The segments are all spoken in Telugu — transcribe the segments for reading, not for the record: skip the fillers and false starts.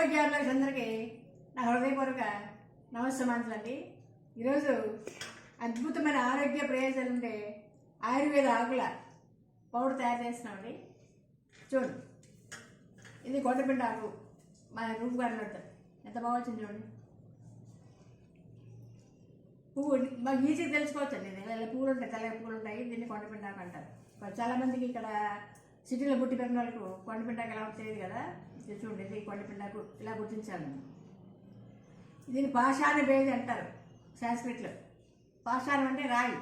ఆరోగ్యాలకు నా హృదయపూర్వక నమస్కారాలండి. ఈరోజు అద్భుతమైన ఆరోగ్య ప్రయోజనాలు ఉండే ఆయుర్వేద ఆకుల పౌడర్ తయారు చేస్తున్నామండి. చూడండి, ఇది కొండపిండి ఆకు మన రూపు గారిలో ఎంత బాగొచ్చింది చూడండి. పువ్వు మాకు ఈజీగా తెలుసుకోవచ్చండి. ఇలా పువ్వులు ఉంటాయి, తెల్లగా పువ్వులు ఉంటాయి. దీన్ని కొండపిండి ఆకు అంటారు. చాలామందికి ఇక్కడ సిటీలో పుట్టి పెరిగిన వాళ్ళకు కొండపిండాకు ఎలా తెలియదు కదా. ఇది చూడండి, ఇది కొండపిండాకు ఇలా గుర్తించాలి. దీన్ని పాషాణ బేది అంటారు సాంస్క్రిట్లో. పాషాణం అంటే రాయి.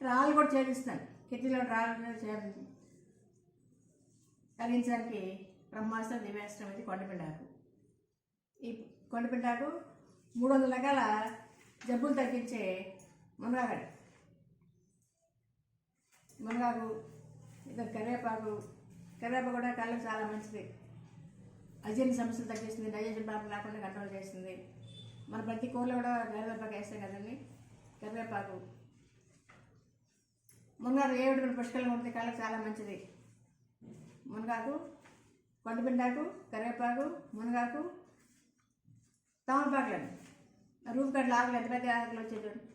రాళ్ళు కూడా చేదిస్తాను. కిడ్నీలో రాళ్ళు కరిగించడానికి బ్రహ్మాస్త్రం, దివ్యాస్త్రం అయితే కొండపిండాకు. ఈ కొండపిండాకు 300 రకాల జబ్బులు తగ్గించే మునగాకు. మునగాకు, ఇది కరివేపాకు. కరివేపాకు కూడా కళ్ళకు చాలా మంచిది. అజీర్ణ సమస్యలు తగ్గిస్తుంది, డైజెషన్ ప్రాబ్లం లేకుండా కంట్రోల్ చేస్తుంది. మన ప్రతి కూరలో కూడా కరివేపాకు వేస్తాం కదండి. కరివేపాకు, మునగాకు ఏడు పుష్కలంగా ఉంటుంది, కళ్ళకు చాలా మంచిది. మునగాకు, కొండపిండాకు, కరివేపాకు, మునగాకు, తామలపాకులండి. రూపు కట్ల ఆకులు ఎంత పెద్ద ఆకులు వచ్చేది చూడండి.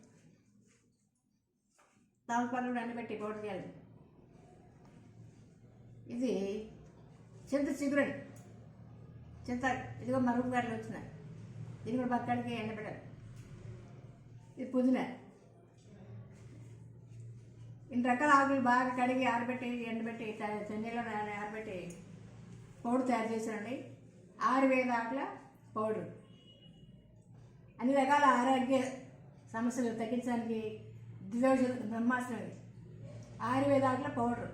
తామలపాకులు కూడా ఎండబెట్టి పౌడర్ చేయాలి. ఇది చింత చిగురండి. చింత ఇదిగో మా రూపు కట్టలు వచ్చినాయి. దీన్ని కూడా పక్కడికి ఎండబెట్టాలి. ఇది పుదీనా. ఇన్ని రకాల ఆకులు బాగా కడిగి ఆరబెట్టి ఎండబెట్టి చెన్నీలో ఆరబెట్టి పౌడర్ తయారు చేశానండి. ఆయుర్వేద ఆకుల పౌడర్. అన్ని రకాల ఆరోగ్య సమస్యలు తగ్గించడానికి బ్రహ్మాస్త్రం. ఆయుర్వేద ఆకుల పౌడర్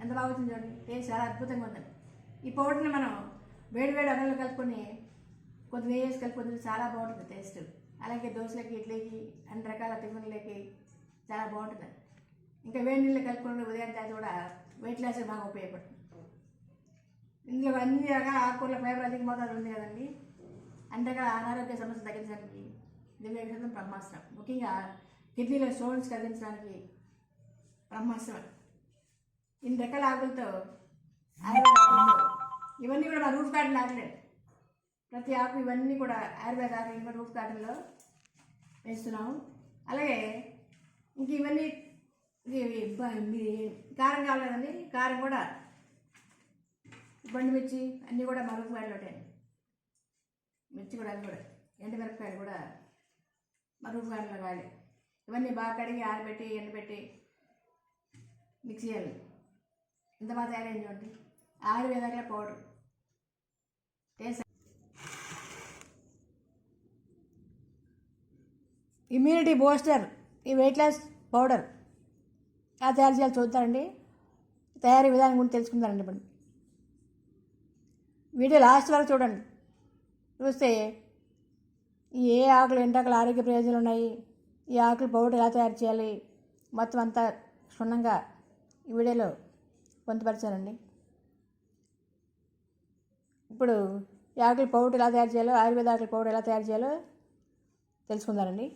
ఎంత బాగుంటుంది చూడండి. టేస్ట్ చాలా అద్భుతంగా ఉందండి. ఈ పౌడర్ని మనం వేడి అన్నంలో కలుపుకొని కొద్ది నెయ్యి వేసి కలుపుకొని చాలా బాగుంటుంది టేస్ట్. అలాగే దోశలకి, ఇడ్లీకి, అన్ని రకాల టిఫిన్లకి చాలా బాగుంటుంది. ఇంకా వేడి నీళ్ళు కలుపుకొని ఉదయం తాగి కూడా వెయిట్ లాస్ బాగా ఉపయోగపడుతుంది. ఇందులో అన్ని రకాల ఆకుకూరల ఫైబర్ అధిక మోతాదు ఉంది కదండి. అన్ని రకాల అనారోగ్య సమస్యలు తగ్గించడానికి దివ్య బ్రహ్మాస్త్రం. ముఖ్యంగా కిడ్నీలో స్టోన్స్ కలిగించడానికి బ్రహ్మాస్త్రం. ఇన్ని రకాల ఆకులతో ఇవన్నీ కూడా మా రూఫ్ గార్డెన్ ఆకులేదు. ప్రతి ఆకు ఇవన్నీ కూడా ఆయుర్వేద ఆకులు రూఫ్ గార్డెన్లో వేస్తున్నాము. అలాగే ఇంక ఇవన్నీ కారం కావాలి కదండి. కారం కూడా బండి మిర్చి అన్నీ కూడా మా రూఫ్ గార్డెన్లో ఉంటాయి. మిర్చి కూడా అది కూడా ఎండుమిరపకాయలు కూడా మా రూఫ్ గార్డెన్లో కావాలి. ఇవన్నీ బాగా కడిగి ఆరబెట్టి ఎండబెట్టి మిక్స్ చేయాలి. ఎంత బాగా తయారైంది చూడండి. ఆయుర్వేదాల పౌడర్ టేస్ట్. ఇమ్యూనిటీ బూస్టర్, ఈ వెయిట్ లాస్ పౌడర్ ఎలా తయారు చేయాలి చూద్దారండి. తయారీ విధానం గురించి తెలుసుకుందారండి. ఇప్పుడు వీడియో లాస్ట్ వరకు చూడండి. చూస్తే ఏ ఆకులు ఎన్ని రకాల ఆరోగ్య ప్రయోజనాలు ఉన్నాయి, ఈ ఆకులు పౌడర్ ఎలా తయారు చేయాలి, మొత్తం అంతా క్షుణ్ణంగా ఈ వీడియోలో పొందుపరిచానండి. ఇప్పుడు ఈ ఆకుల పౌడర్ ఎలా తయారు చేయాలో, ఆయుర్వేద ఆకుల పౌడర్ ఎలా తయారు చేయాలో తెలుసుకుందారండి.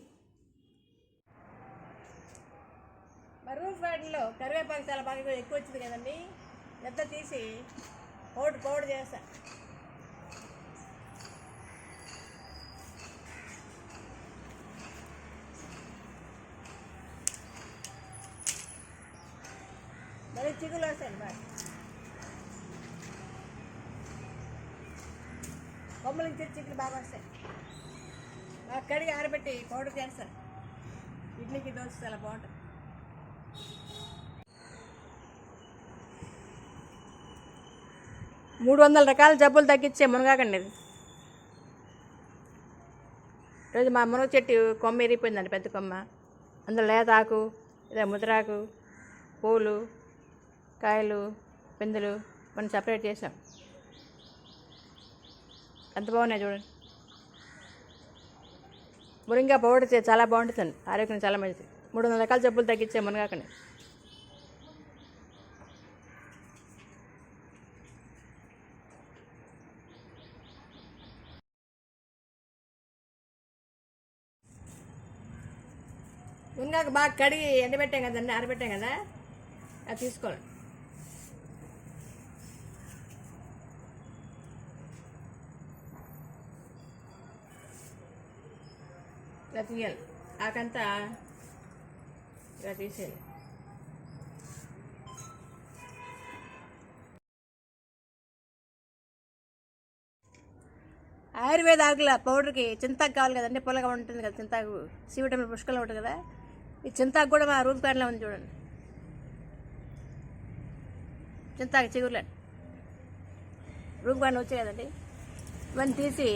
రూఫ్ గార్డెన్లో కరివేపాకు చాలా బాగా ఎక్కువ వచ్చింది కదండి. ఎంత తీసి పౌడర్ చేస్తా. మరి చిగులు వస్తాయండి బాగా. కొమ్మల నుంచి చిక్కులు బాగా వస్తాయి. బాగా కడిగి ఆరబెట్టి పౌడర్ చేస్తాను. ఇడ్లీకి, దోశ చాలా బాగుంటుంది. మూడు 300 రకాల జబ్బులు తగ్గించే మునగాకండి ఇది. ఈరోజు మా మునగ చెట్టు కొమ్మ ఎరిగిపోయిందండి, పెద్ద కొమ్మ. అందులో లేత ఆకు, ఇలా ముద్రాకు, పూలు, కాయలు, పిందెలు మనం సపరేట్ చేసాం. ఎంత బాగున్నాయి చూడండి. మురింగా పౌడర్ చాలా బాగుంటుందండి. ఆరోగ్యం చాలా మంచిది. 300 రకాల జబ్బులు తగ్గించే మునగాకండి. మునగాకు బాగా కడిగి ఎండబెట్టాం కదండి, ఆరబెట్టాం కదా, అది తీసుకోవాలి. ఇలా తీయాలి, ఆకంతా ఇలా తీసేయాలి. ఆయుర్వేద ఆకుల పౌడర్కి చింతాకు కావాలి కదండి, పొలగా ఉంటుంది కదా చింతాకు, సి విటమిన్ పుష్కలంగా ఉంటుంది కదా. ఈ చింతాకు కూడా మా రూమ్ ప్యాన్లో ఉంది చూడండి, చింతాకు చిగురులేండి రూమ్ ప్యాన్ వచ్చాయి కదండి. ఇవన్నీ తీసి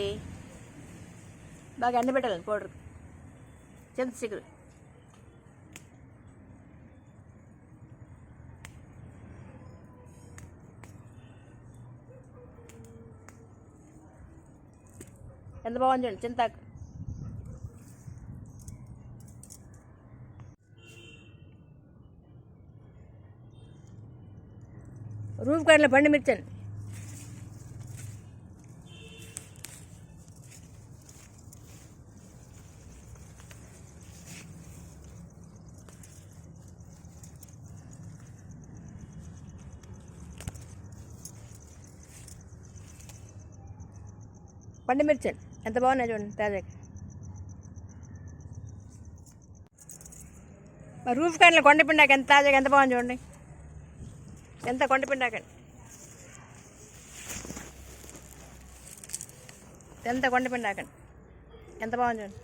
బాగా ఎండబెట్టాలి పౌడర్, చింత చిగురు. ఎంత బాగుంది చూడండి చింతాకు. రూమ్ కార్డులో బండి మిర్చండి. పండు మిర్చండి ఎంత బాగున్నాయి చూడండి తాజాగా. మరి రూఫ్ కార్డులో కొండపిండాక ఎంత తాజాగా ఎంత బాగుంది చూడండి, ఎంత కొండపిండాకండి, ఎంత కొండపిండాకండి, ఎంత బాగుంది చూడండి.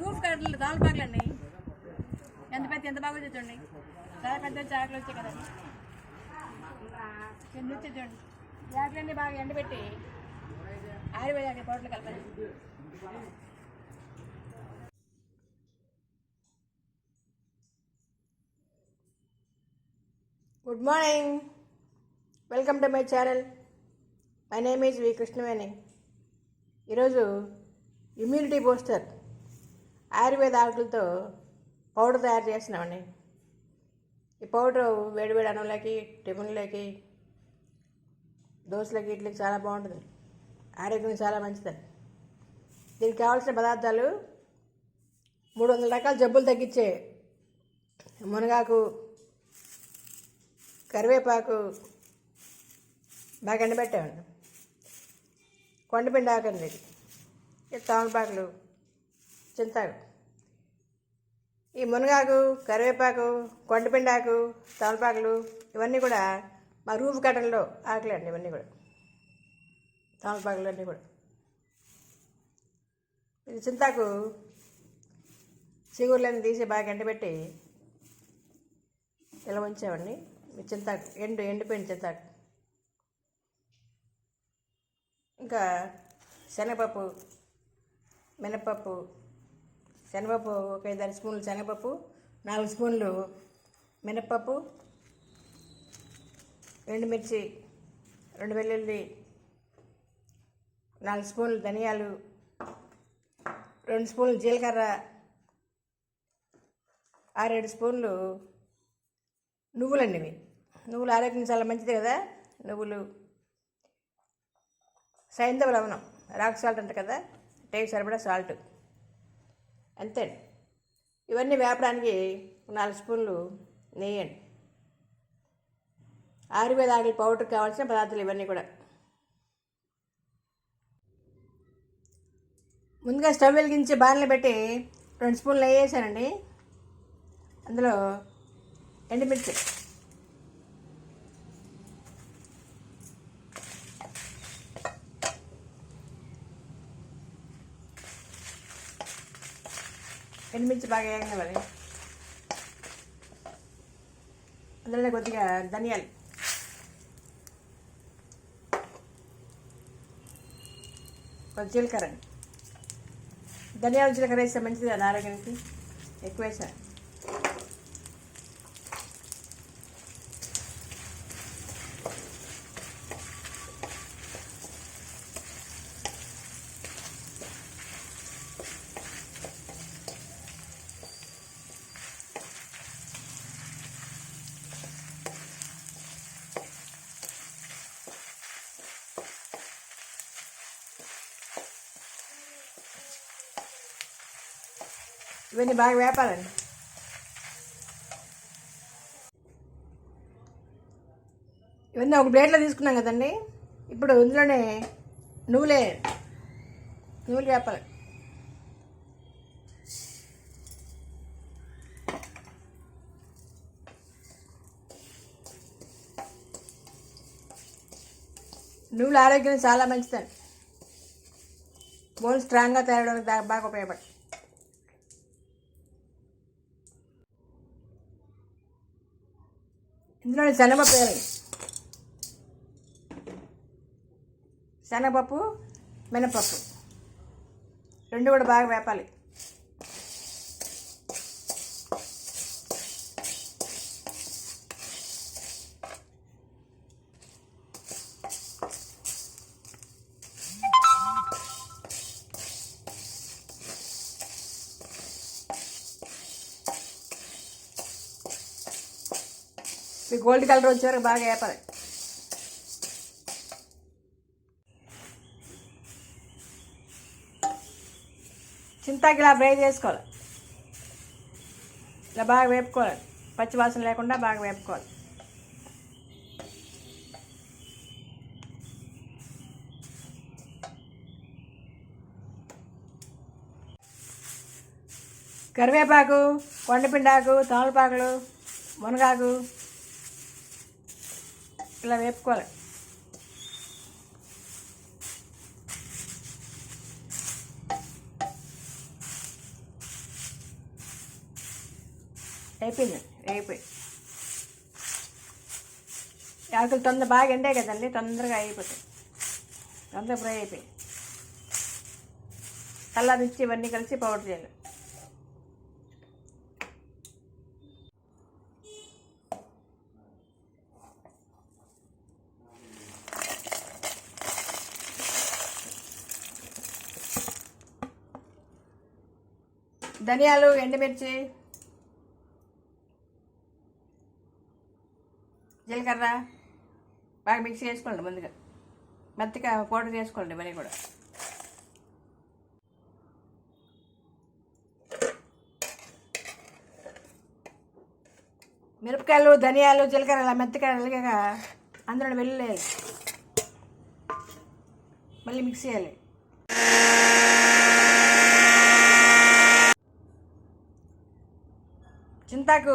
రూఫ్ కార్డులు దాల్పాకులండి ఎంత పెద్ద ఎంత బాగా చూడండి, చాలా పెద్ద చాకులు వచ్చాయి కదండి. కింద వచ్చి చూడండి, యాకులన్నీ బాగా ఎండబెట్టి ఆయుర్వేద పౌడర్లు కలపాలి. Good morning, welcome to my channel. My name is V Krishnaveni. ఈరోజు ఇమ్యూనిటీ బూస్టర్ ఆయుర్వేద ఆకులతో పౌడర్ తయారు చేస్తున్నామండి. ఈ పౌడరు వేడివేడి అన్నంలోకి, టిఫిన్లోకి, దోశలకి, ఇడ్లీకి చాలా బాగుంటుంది, ఆరోగ్యం చాలా మంచిదండి. దీనికి కావాల్సిన పదార్థాలు 300 రకాల జబ్బులు తగ్గించే మునగాకు, కరివేపాకు బాగా ఎండబెట్టామండి, కొండపిండి ఆకండి, తమలపాకులు, చింతాకు. ఈ మునగాకు, కరివేపాకు, కొండపిండాకు, తమలపాకులు ఇవన్నీ కూడా మా రూఫ్ కట్టల్లో ఆకులే అండి. ఇవన్నీ కూడా తమలపాకులు అన్నీ కూడా. ఇది చింతాకు చిగురులను తీసి బాగా ఎండబెట్టి ఇలా ఉంచామండి. ఈ చింతాకు ఎండిపోయిన చింతాకు. ఇంకా శనగపప్పు, మినపప్పు, శనగపప్పు ఒక 5-6 స్పూన్లు శనగపప్పు, 4 స్పూన్లు మినపప్పు, ఎండుమిర్చి, 2 వెల్లుల్లి, 4 స్పూన్లు ధనియాలు, 2 స్పూన్లు జీలకర్ర, 6-7 స్పూన్లు నువ్వులండి. ఇవి నువ్వులు ఆరోగ్యం చాలా మంచిది కదా. నువ్వులు, సైంధవ లవణం, రాక్ సాల్ట్ అంట కదా, టేస్ట్ సరిపడా సాల్ట్, అంతే. ఇవన్నీ వేపడానికి 4 స్పూన్లు నెయ్యి అండి. ఆయుర్వేద ఆకుల పౌడర్కి కావాల్సిన పదార్థాలు ఇవన్నీ కూడా. ముందుగా స్టవ్ వెలిగించి బాణలు పెట్టి 2 స్పూన్లు నెయ్యి వేసానండి. అందులో ఎండుమిర్చి, ఎండుమిర్చి బాగా వేగనివ్వాలి. అందులోనే కొద్దిగా ధనియాలు, కొంచెం జీలకర్ర. ధనియాలు జీలకర్ర వేస్తే మంచిది కదా ఆరోగ్యానికి, ఎక్కువ వేసాను. ఇవన్నీ బాగా వేపాలండి. ఇవన్నీ ఒక ప్లేట్లో తీసుకున్నాం కదండి. ఇప్పుడు ఇందులోనే నువ్వులు వేపాలి. నువ్వులు ఆరోగ్యం చాలా మంచిదండి. బోన్ స్ట్రాంగ్గా తయారవడానికి బాగా ఉపయోగపడుతుంది. ఇందులో శనగపప్పు వేయాలి. శనగపప్పు, మినపప్పు రెండు కూడా బాగా వేపాలి. గోల్డ్ కలర్ వచ్చే వరకు బాగా వేపాలి. చింతాకి ఇలా ఫ్రై చేసుకోవాలి. ఇలా బాగా వేపుకోవాలి. పచ్చివాసన లేకుండా బాగా వేపుకోవాలి. కరివేపాకు, కొండపిండాకు, తమలపాకులు, మునగాకు ఇలా వేపుకోవాలి. అయిపోయి ఆకులు బాగా ఎండే కదండి, తొందరగా అయిపోతాయి. తొందరగా ఫ్రై అయిపోయి అల్లం మిర్చి ఇవన్నీ కలిసి పౌడర్ చేయాలి. ధనియాలు, ఎండుమిర్చి, జీలకర్ర బాగా మిక్స్ చేసుకోండి. ముందుగా మెత్తగా పౌడర్ చేసుకోండి. ఇవన్నీ కూడా మిరపకాయలు, ధనియాలు, జీలకర్ర ఇలా మెత్తగా అలాగా అందులో వెల్లుల్లి మళ్ళీ మిక్స్ చేయాలి. చింతాకు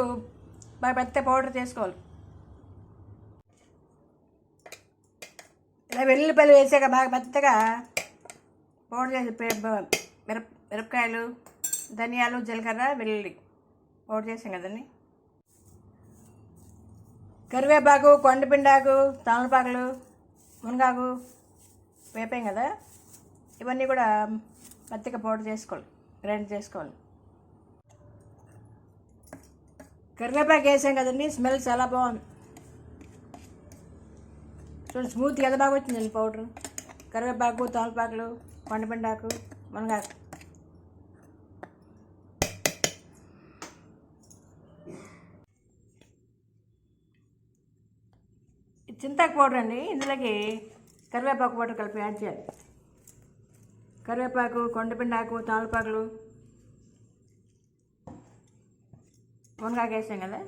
బాగా మెత్త పౌడర్ చేసుకోవాలి. ఇలా వెల్లుల్లిపల్లి వేసాక బాగా మెత్తగా పౌడర్ చేసి మిరపకాయలు, ధనియాలు, జీలకర్ర, వెల్లుల్లి పౌడర్ చేసాం కదండి. కరివేపాకు, కొండపిండాకు, తమలపాకులు, మునగాకు వేపాం కదా, ఇవన్నీ కూడా మెత్తగా పౌడర్ చేసుకోవాలి, గ్రైండ్ చేసుకోవాలి. కరివేపాకు వేసాం కదండి, స్మెల్ చాలా బాగుంది. చూడండి స్మూత్గా ఎంత బాగా వచ్చిందండి పౌడరు. కరివేపాకు, తమలపాకులు, కొండపిండాకు, మునగాకు. చింతాకు పౌడర్ అండి, ఇందులోకి కరివేపాకు పౌడర్ కలిపి యాడ్ చేయాలి. కరివేపాకు, కొండపిండాకు, తమలపాకులు, మునగాకు వేసాం కదా,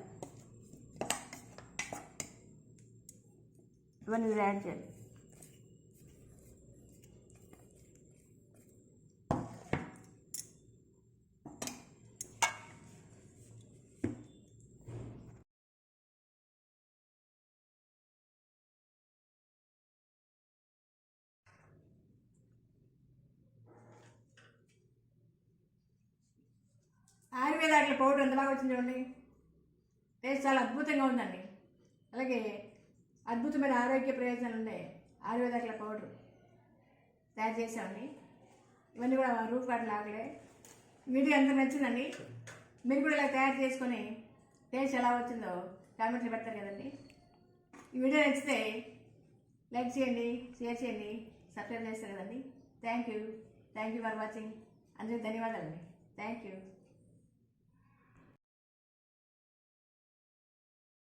ఇవన్నీ యాడ్ చేయాలి. ఆయుర్వేద అట్లా పౌడర్ ఎంత బాగా వచ్చింది చూడండి. టేస్ట్ చాలా అద్భుతంగా ఉందండి. అలాగే అద్భుతమైన ఆరోగ్య ప్రయోజనాలు ఉన్నాయి. ఆయుర్వేద అట్లా పౌడర్ తయారు చేసామండి. ఇవన్నీ కూడా రూట్ వాటర్ లాగలే. వీడియో ఎంత నచ్చిందండి. మీరు కూడా ఇలా తయారు చేసుకొని టేస్ట్ ఎలా వచ్చిందో కామెంట్లు పెడతారు కదండి. ఈ వీడియో నచ్చితే లైక్ చేయండి, షేర్ చేయండి, సబ్స్క్రైబ్ చేస్తారు కదండి. Thank you for watching. అందరికీ ధన్యవాదాలండి. Thank you.